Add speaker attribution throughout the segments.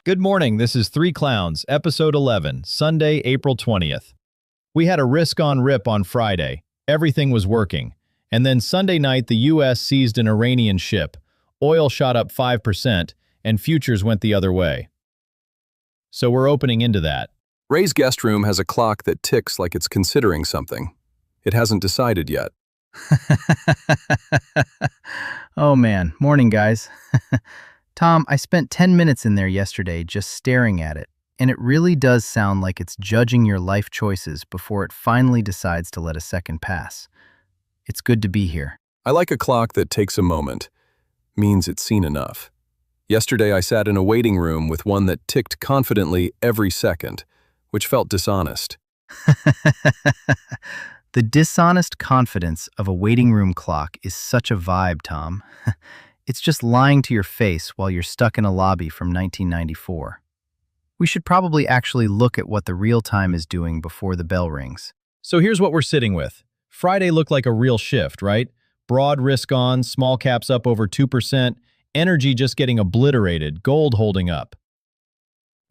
Speaker 1: Good morning, this is Three Clowns, Episode 11, Sunday, April 20th. We had a risk-on rip on Friday. Everything was working. And then Sunday night, the U.S. seized an Iranian ship. Oil shot up 5%, and futures went the other way. So we're opening into that.
Speaker 2: Ray's guest room has a clock that ticks like it's considering something. It hasn't decided yet.
Speaker 3: Oh man, morning guys. Tom, I spent 10 minutes in there yesterday just staring at it, and it really does sound like it's judging your life choices before it finally decides to let a second pass. It's good to be here.
Speaker 2: I like a clock that takes a moment. Means it's seen enough. Yesterday I sat in a waiting room with one that ticked confidently every second, which felt dishonest.
Speaker 3: The dishonest confidence of a waiting room clock is such a vibe, Tom. It's just lying to your face while you're stuck in a lobby from 1994. We should probably actually look at what the real time is doing before the bell rings.
Speaker 1: So here's what we're sitting with. Friday looked like a real shift, right? Broad risk on, small caps up over 2%, energy just getting obliterated, gold holding up.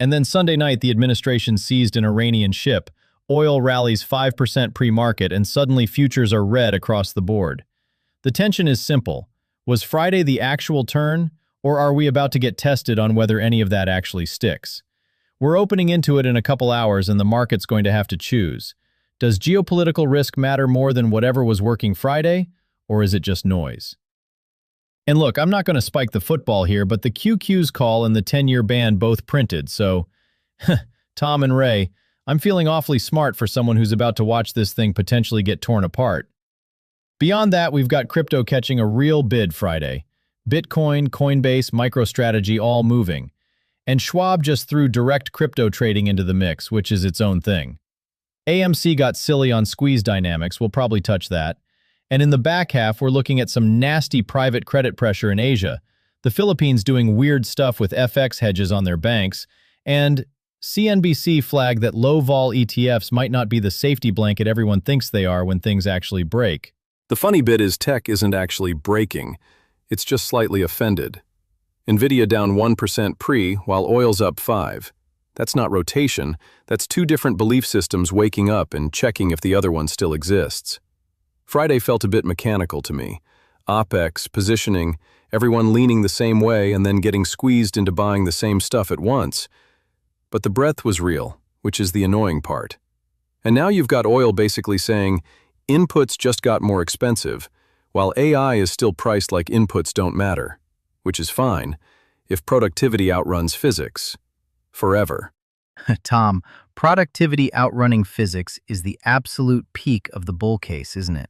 Speaker 1: And then Sunday night, the administration seized an Iranian ship. Oil rallies 5% pre-market, and suddenly futures are red across the board. The tension is simple. Was Friday the actual turn, or are we about to get tested on whether any of that actually sticks? We're opening into it in a couple hours, and the market's going to have to choose. Does geopolitical risk matter more than whatever was working Friday, or is it just noise? And look, I'm not going to spike the football here, but the QQ's call and the 10-year ban both printed, so Tom and Ray, I'm feeling awfully smart for someone who's about to watch this thing potentially get torn apart. Beyond that, we've got crypto catching a real bid Friday. Bitcoin, Coinbase, MicroStrategy all moving. And Schwab just threw direct crypto trading into the mix, which is its own thing. AMC got silly on squeeze dynamics, we'll probably touch that. And in the back half, we're looking at some nasty private credit pressure in Asia, the Philippines doing weird stuff with FX hedges on their banks, and CNBC flagged that low-vol ETFs might not be the safety blanket everyone thinks they are when things actually break.
Speaker 2: The funny bit is tech isn't actually breaking. It's just slightly offended. Nvidia down 1% pre, while oil's up 5%. That's not rotation. That's two different belief systems waking up and checking if the other one still exists. Friday felt a bit mechanical to me. OPEX, positioning, everyone leaning the same way and then getting squeezed into buying the same stuff at once. But the breadth was real, which is the annoying part. And now you've got oil basically saying, inputs just got more expensive, while AI is still priced like inputs don't matter, which is fine if productivity outruns physics. Forever.
Speaker 3: Tom, productivity outrunning physics is the absolute peak of the bull case, isn't it?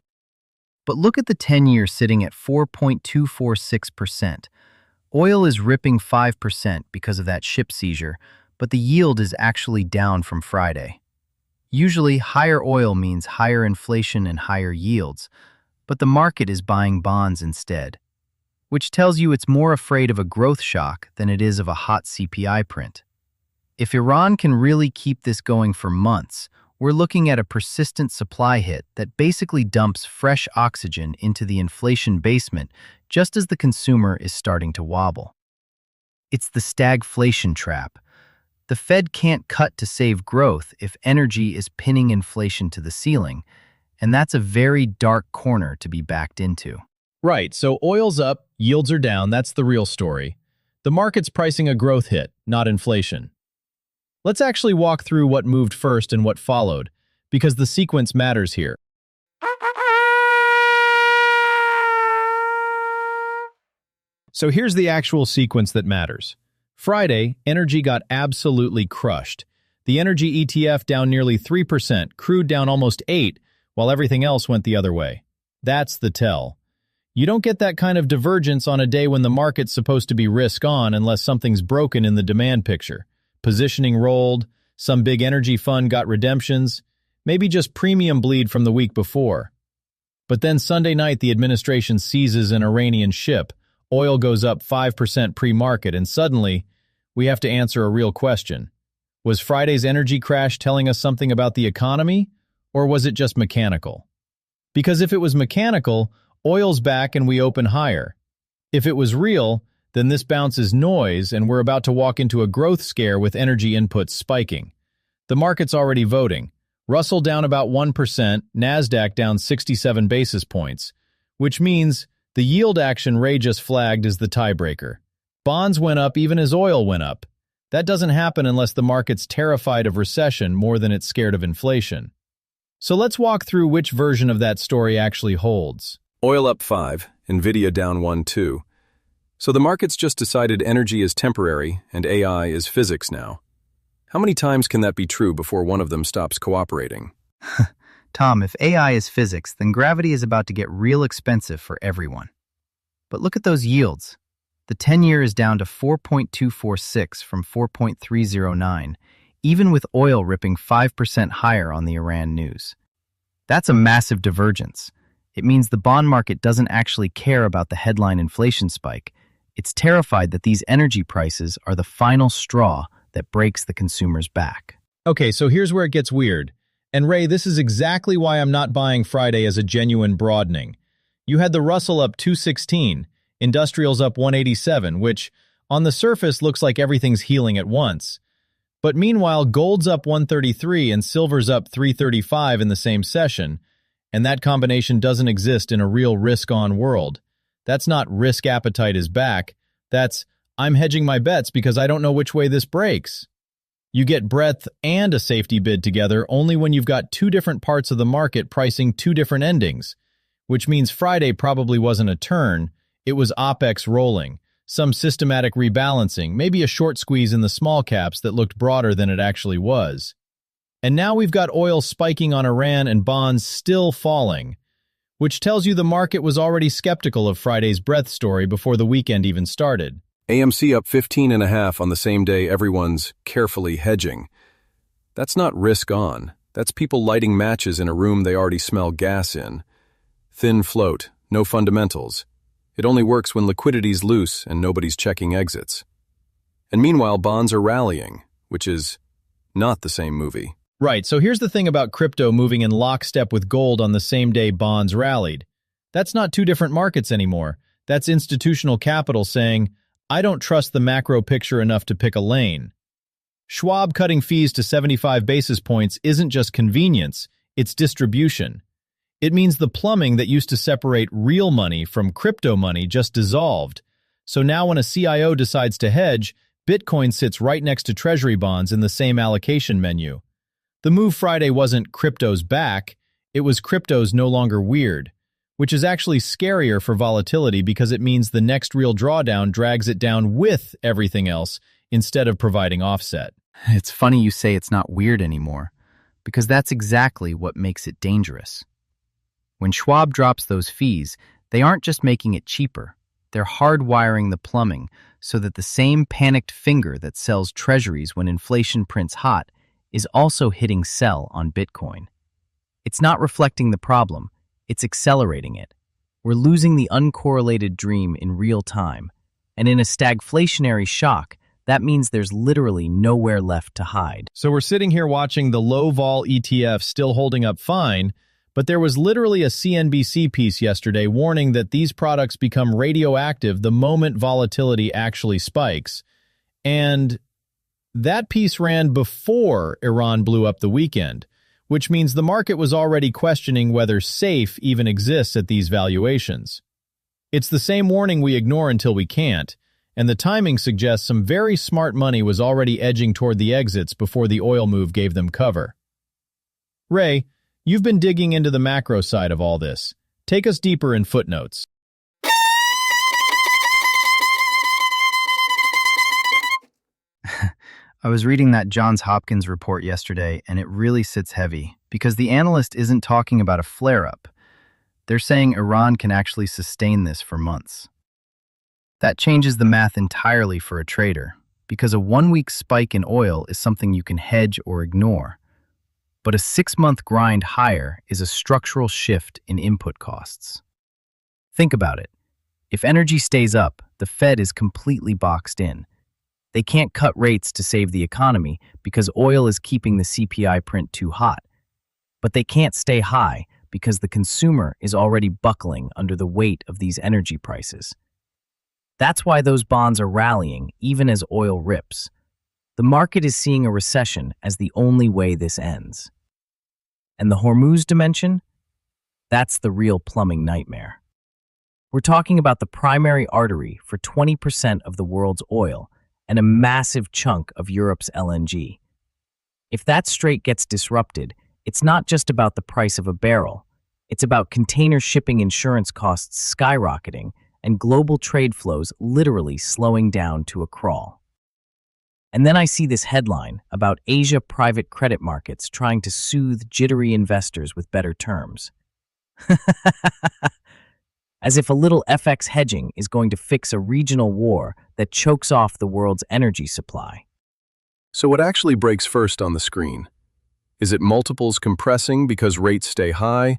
Speaker 3: But look at the 10-year sitting at 4.246%. Oil is ripping 5% because of that ship seizure, but the yield is actually down from Friday. Usually, higher oil means higher inflation and higher yields, but the market is buying bonds instead, which tells you it's more afraid of a growth shock than it is of a hot CPI print. If Iran can really keep this going for months, we're looking at a persistent supply hit that basically dumps fresh oxygen into the inflation basement just as the consumer is starting to wobble. It's the stagflation trap. The Fed can't cut to save growth if energy is pinning inflation to the ceiling, and that's a very dark corner to be backed into.
Speaker 1: Right, so oil's up, yields are down, that's the real story. The market's pricing a growth hit, not inflation. Let's actually walk through what moved first and what followed, because the sequence matters here. So here's the actual sequence that matters. Friday, energy got absolutely crushed. The energy ETF down nearly 3%, crude down almost 8%, while everything else went the other way. That's the tell. You don't get that kind of divergence on a day when the market's supposed to be risk-on unless something's broken in the demand picture. Positioning rolled, some big energy fund got redemptions, maybe just premium bleed from the week before. But then Sunday night, the administration seizes an Iranian ship. Oil goes up 5% pre-market, and suddenly, we have to answer a real question. Was Friday's energy crash telling us something about the economy, or was it just mechanical? Because if it was mechanical, oil's back and we open higher. If it was real, then this bounce is noise and we're about to walk into a growth scare with energy inputs spiking. The market's already voting. Russell down about 1%, NASDAQ down 67 basis points, which means the yield action Ray just flagged is the tiebreaker. Bonds went up even as oil went up. That doesn't happen unless the market's terrified of recession more than it's scared of inflation. So let's walk through which version of that story actually holds.
Speaker 2: Oil up 5, Nvidia down 1-2. So the market's just decided energy is temporary and AI is physics now. How many times can that be true before one of them stops cooperating?
Speaker 3: Tom, if AI is physics, then gravity is about to get real expensive for everyone. But look at those yields. The 10-year is down to 4.246 from 4.309, even with oil ripping 5% higher on the Iran news. That's a massive divergence. It means the bond market doesn't actually care about the headline inflation spike. It's terrified that these energy prices are the final straw that breaks the consumer's back.
Speaker 1: Okay, so here's where it gets weird. And Ray, this is exactly why I'm not buying Friday as a genuine broadening. You had the Russell up 216, industrials up 187, which on the surface looks like everything's healing at once. But meanwhile, gold's up 133 and silver's up 335 in the same session, and that combination doesn't exist in a real risk-on world. That's not risk appetite is back. That's I'm hedging my bets because I don't know which way this breaks. You get breadth and a safety bid together only when you've got two different parts of the market pricing two different endings, which means Friday probably wasn't a turn, it was OPEX rolling, some systematic rebalancing, maybe a short squeeze in the small caps that looked broader than it actually was. And now we've got oil spiking on Iran and bonds still falling, which tells you the market was already skeptical of Friday's breadth story before the weekend even started.
Speaker 2: AMC up 15.5 on the same day everyone's carefully hedging. That's not risk on. That's people lighting matches in a room they already smell gas in. Thin float, no fundamentals. It only works when liquidity's loose and nobody's checking exits. And meanwhile, bonds are rallying, which is not the same movie.
Speaker 1: Right, so here's the thing about crypto moving in lockstep with gold on the same day bonds rallied. That's not two different markets anymore. That's institutional capital saying, I don't trust the macro picture enough to pick a lane. Schwab cutting fees to 75 basis points isn't just convenience, it's distribution. It means the plumbing that used to separate real money from crypto money just dissolved. So now when a CIO decides to hedge, Bitcoin sits right next to Treasury bonds in the same allocation menu. The move Friday wasn't crypto's back, it was crypto's no longer weird, which is actually scarier for volatility because it means the next real drawdown drags it down with everything else instead of providing offset.
Speaker 3: It's funny you say it's not weird anymore, because that's exactly what makes it dangerous. When Schwab drops those fees, they aren't just making it cheaper. They're hardwiring the plumbing so that the same panicked finger that sells treasuries when inflation prints hot is also hitting sell on Bitcoin. It's not reflecting the problem, it's accelerating it. We're losing the uncorrelated dream in real time, and in a stagflationary shock, that means there's literally nowhere left to hide.
Speaker 1: So we're sitting here watching the low-vol ETF still holding up fine, but there was literally a CNBC piece yesterday warning that these products become radioactive the moment volatility actually spikes. And that piece ran before Iran blew up the weekend, which means the market was already questioning whether safe even exists at these valuations. It's the same warning we ignore until we can't, and the timing suggests some very smart money was already edging toward the exits before the oil move gave them cover. Ray, you've been digging into the macro side of all this. Take us deeper in Footnotes.
Speaker 3: I was reading that Johns Hopkins report yesterday, and it really sits heavy, because the analyst isn't talking about a flare-up. They're saying Iran can actually sustain this for months. That changes the math entirely for a trader, because a one-week spike in oil is something you can hedge or ignore. But a 6-month grind higher is a structural shift in input costs. Think about it. If energy stays up, the Fed is completely boxed in. They can't cut rates to save the economy because oil is keeping the CPI print too hot. But they can't stay high because the consumer is already buckling under the weight of these energy prices. That's why those bonds are rallying, even as oil rips. The market is seeing a recession as the only way this ends. And the Hormuz dimension? That's the real plumbing nightmare. We're talking about the primary artery for 20% of the world's oil and a massive chunk of Europe's LNG. If that strait gets disrupted, it's not just about the price of a barrel. It's about container shipping insurance costs skyrocketing and global trade flows literally slowing down to a crawl. And then I see this headline about Asia private credit markets trying to soothe jittery investors with better terms. As if a little FX hedging is going to fix a regional war that chokes off the world's energy supply.
Speaker 2: So what actually breaks first on the screen? Is it multiples compressing because rates stay high?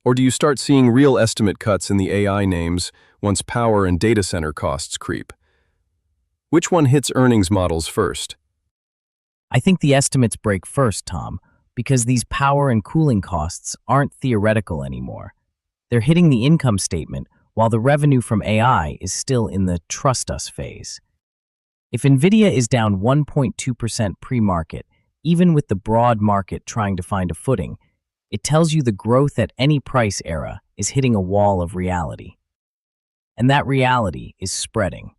Speaker 2: Or do you start seeing real estimate cuts in the AI names once power and data center costs creep? Which one hits earnings models first?
Speaker 3: I think the estimates break first, Tom, because these power and cooling costs aren't theoretical anymore. They're hitting the income statement while the revenue from AI is still in the trust us phase. If Nvidia is down 1.2% pre-market, even with the broad market trying to find a footing, it tells you the growth at any price era is hitting a wall of reality. And that reality is spreading.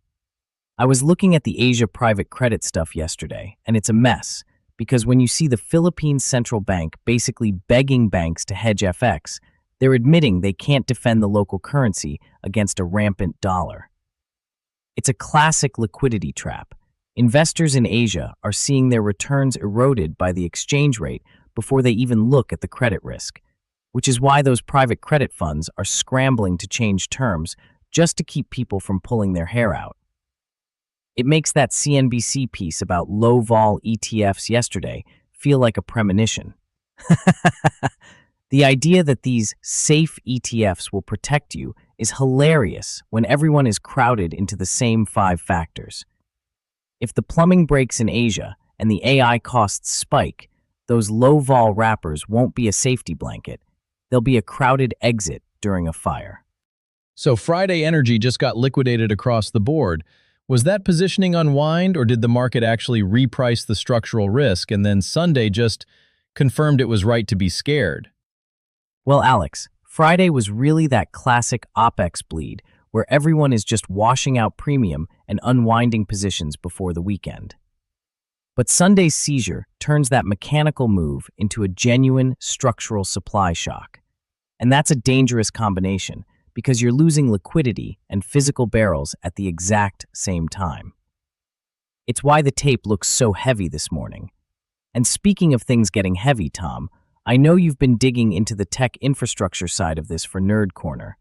Speaker 3: I was looking at the Asia private credit stuff yesterday, and it's a mess, because when you see the Philippines Central Bank basically begging banks to hedge FX, they're admitting they can't defend the local currency against a rampant dollar. It's a classic liquidity trap. Investors in Asia are seeing their returns eroded by the exchange rate before they even look at the credit risk, which is why those private credit funds are scrambling to change terms just to keep people from pulling their hair out. It makes that CNBC piece about low-vol ETFs yesterday feel like a premonition. The idea that these safe ETFs will protect you is hilarious when everyone is crowded into the same 5 factors. If the plumbing breaks in Asia and the AI costs spike, those low-vol wrappers won't be a safety blanket. They'll be a crowded exit during a fire.
Speaker 1: So Friday energy just got liquidated across the board. Was that positioning unwind, or did the market actually reprice the structural risk and then Sunday just confirmed it was right to be scared?
Speaker 3: Well, Alex, Friday was really that classic OPEX bleed where everyone is just washing out premium and unwinding positions before the weekend. But Sunday's seizure turns that mechanical move into a genuine structural supply shock. And that's a dangerous combination because you're losing liquidity and physical barrels at the exact same time. It's why the tape looks so heavy this morning. And speaking of things getting heavy, Tom, I know you've been digging into the tech infrastructure side of this for Nerd Corner.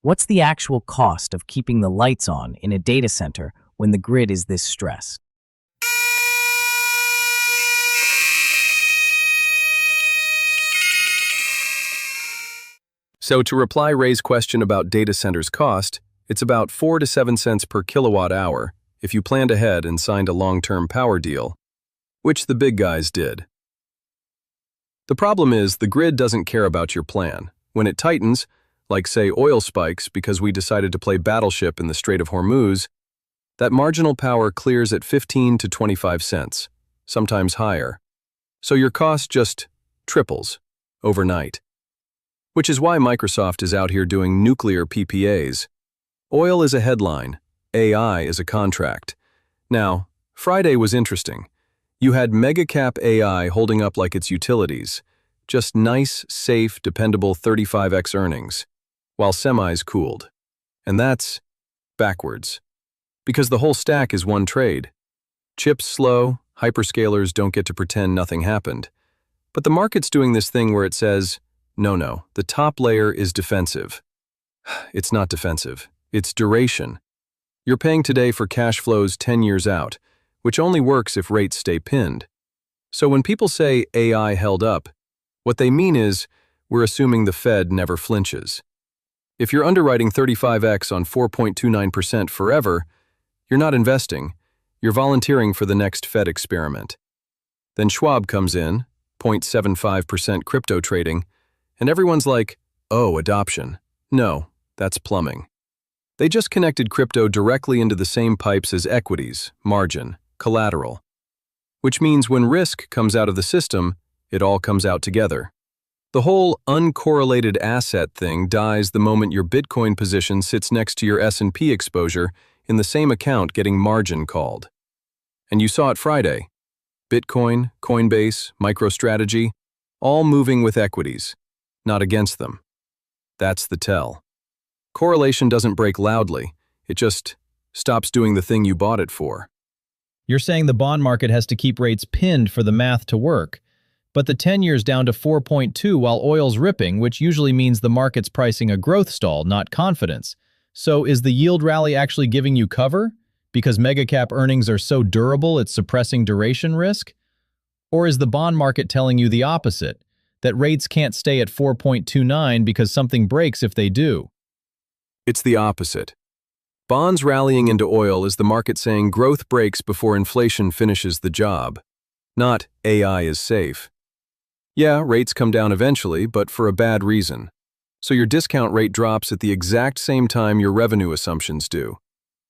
Speaker 3: What's the actual cost of keeping the lights on in a data center when the grid is this stressed?
Speaker 2: So to reply Ray's question about data centers cost, it's about 4 to 7 cents per kilowatt hour if you planned ahead and signed a long-term power deal, which the big guys did. The problem is the grid doesn't care about your plan. When it tightens, like say oil spikes because we decided to play battleship in the Strait of Hormuz, that marginal power clears at 15 to 25 cents, sometimes higher. So your cost just triples overnight. Which is why Microsoft is out here doing nuclear PPAs. Oil is a headline, AI is a contract. Now, Friday was interesting. You had mega-cap AI holding up like its utilities, just nice, safe, dependable 35x earnings, while semis cooled. And that's backwards. Because the whole stack is one trade. Chips slow, hyperscalers don't get to pretend nothing happened. But the market's doing this thing where it says, no, the top layer is defensive. It's not defensive, it's duration. You're paying today for cash flows 10 years out, which only works if rates stay pinned. So when people say AI held up, what they mean is we're assuming the Fed never flinches. If you're underwriting 35x on 4.29% forever, you're not investing, you're volunteering for the next Fed experiment. Then Schwab comes in, 0.75% crypto trading, and everyone's like, oh, adoption. No, that's plumbing. They just connected crypto directly into the same pipes as equities, margin, collateral. Which means when risk comes out of the system, it all comes out together. The whole uncorrelated asset thing dies the moment your Bitcoin position sits next to your S&P exposure in the same account getting margin called. And you saw it Friday. Bitcoin, Coinbase, MicroStrategy, all moving with equities, not against them. That's the tell. Correlation doesn't break loudly, it just stops doing the thing you bought it for.
Speaker 1: You're saying the bond market has to keep rates pinned for the math to work, but the 10-year's down to 4.2 while oil's ripping, which usually means the market's pricing a growth stall, not confidence. So is the yield rally actually giving you cover? Because megacap earnings are so durable it's suppressing duration risk? Or is the bond market telling you the opposite, that rates can't stay at 4.29 because something breaks if they do?
Speaker 2: It's the opposite. Bonds rallying into oil is the market saying growth breaks before inflation finishes the job. Not AI is safe. Yeah, rates come down eventually, but for a bad reason. So your discount rate drops at the exact same time your revenue assumptions do.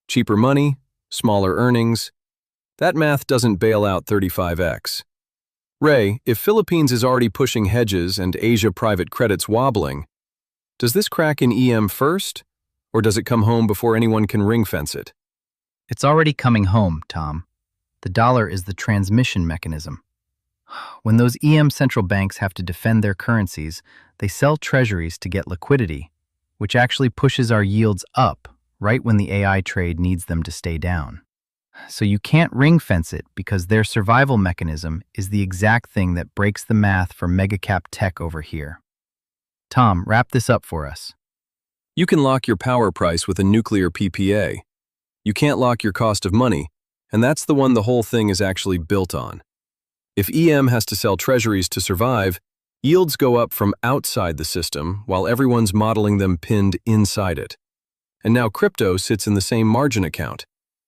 Speaker 2: Cheaper money, smaller earnings. That math doesn't bail out 35x. Ray, if Philippines is already pushing hedges and Asia private credit's wobbling, does this crack in EM first? Or does it come home before anyone can ring-fence it?
Speaker 3: It's already coming home, Tom. The dollar is the transmission mechanism. When those EM central banks have to defend their currencies, they sell treasuries to get liquidity, which actually pushes our yields up right when the AI trade needs them to stay down. So you can't ring-fence it because their survival mechanism is the exact thing that breaks the math for megacap tech over here. Tom, wrap this up for us.
Speaker 2: You can lock your power price with a nuclear PPA. You can't lock your cost of money, and that's the one the whole thing is actually built on. If EM has to sell treasuries to survive, yields go up from outside the system while everyone's modeling them pinned inside it. And now crypto sits in the same margin account.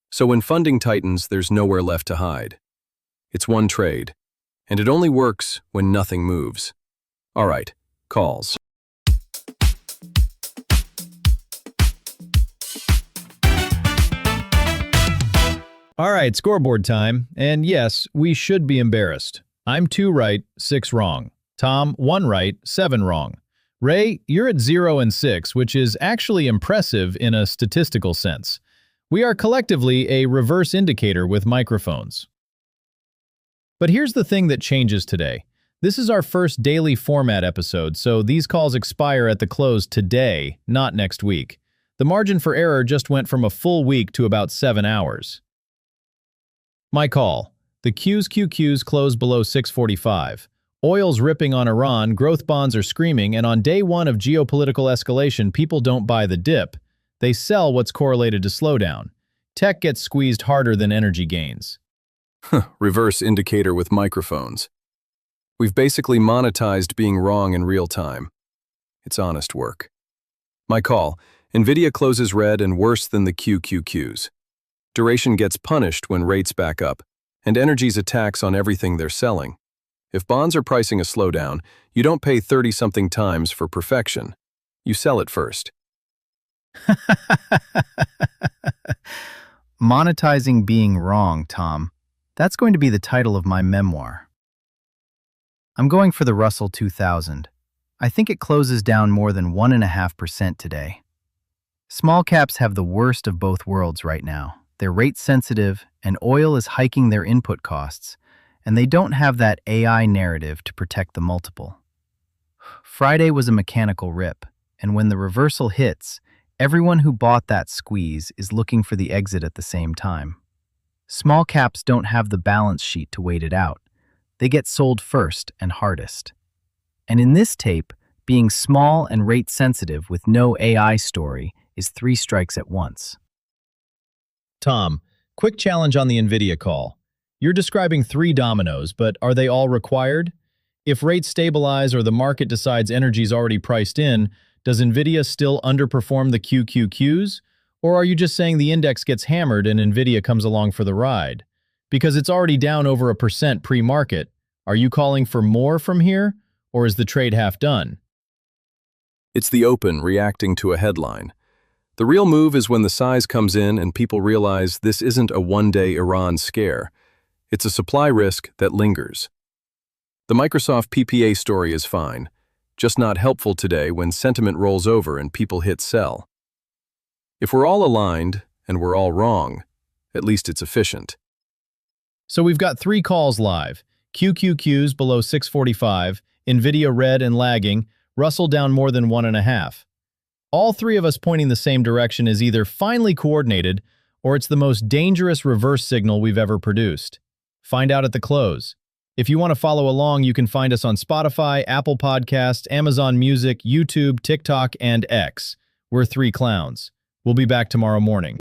Speaker 2: So when funding tightens, there's nowhere left to hide. It's one trade, and it only works when nothing moves. All right, calls.
Speaker 1: All right, scoreboard time. And yes, we should be embarrassed. I'm 2 right, 6 wrong. Tom, 1 right, 7 wrong. Ray, you're at 0 and 6, which is actually impressive in a statistical sense. We are collectively a reverse indicator with microphones. But here's the thing that changes today. This is our first daily format episode, so these calls expire at the close today, not next week. The margin for error just went from a full week to about 7 hours. My call. The QQQs close below 645. Oil's ripping on Iran, growth bonds are screaming, and on day 1 of geopolitical escalation, people don't buy the dip. They sell what's correlated to slowdown. Tech gets squeezed harder than energy gains.
Speaker 2: Reverse indicator with microphones. We've basically monetized being wrong in real time. It's honest work. My call. Nvidia closes red and worse than the QQQs. Duration gets punished when rates back up, and energy's attacks on everything they're selling. If bonds are pricing a slowdown, you don't pay 30-something times for perfection. You sell it first.
Speaker 3: Monetizing being wrong, Tom. That's going to be the title of my memoir. I'm going for the Russell 2000. I think it closes down more than 1.5% today. Small caps have the worst of both worlds right now. They're rate sensitive, and oil is hiking their input costs, and they don't have that AI narrative to protect the multiple. Friday was a mechanical rip, and when the reversal hits, everyone who bought that squeeze is looking for the exit at the same time. Small caps don't have the balance sheet to wait it out. They get sold first and hardest. And in this tape, being small and rate sensitive with no AI story is 3 strikes at once.
Speaker 1: Tom, quick challenge on the Nvidia call. You're describing 3 dominoes, but are they all required? If rates stabilize or the market decides energy's already priced in, does Nvidia still underperform the QQQs? Or are you just saying the index gets hammered and Nvidia comes along for the ride? Because it's already down over 1% pre-market, are you calling for more from here? Or is the trade half done?
Speaker 2: It's the open reacting to a headline. The real move is when the size comes in and people realize this isn't a one-day Iran scare. It's a supply risk that lingers. The Microsoft PPA story is fine, just not helpful today when sentiment rolls over and people hit sell. If we're all aligned, and we're all wrong, at least it's efficient.
Speaker 1: So we've got 3 calls live. QQQs below 645, NVIDIA red and lagging, Russell down more than 1.5. All 3 of us pointing the same direction is either finely coordinated or it's the most dangerous reverse signal we've ever produced. Find out at the close. If you want to follow along, you can find us on Spotify, Apple Podcasts, Amazon Music, YouTube, TikTok, and X. We're 3 clowns. We'll be back tomorrow morning.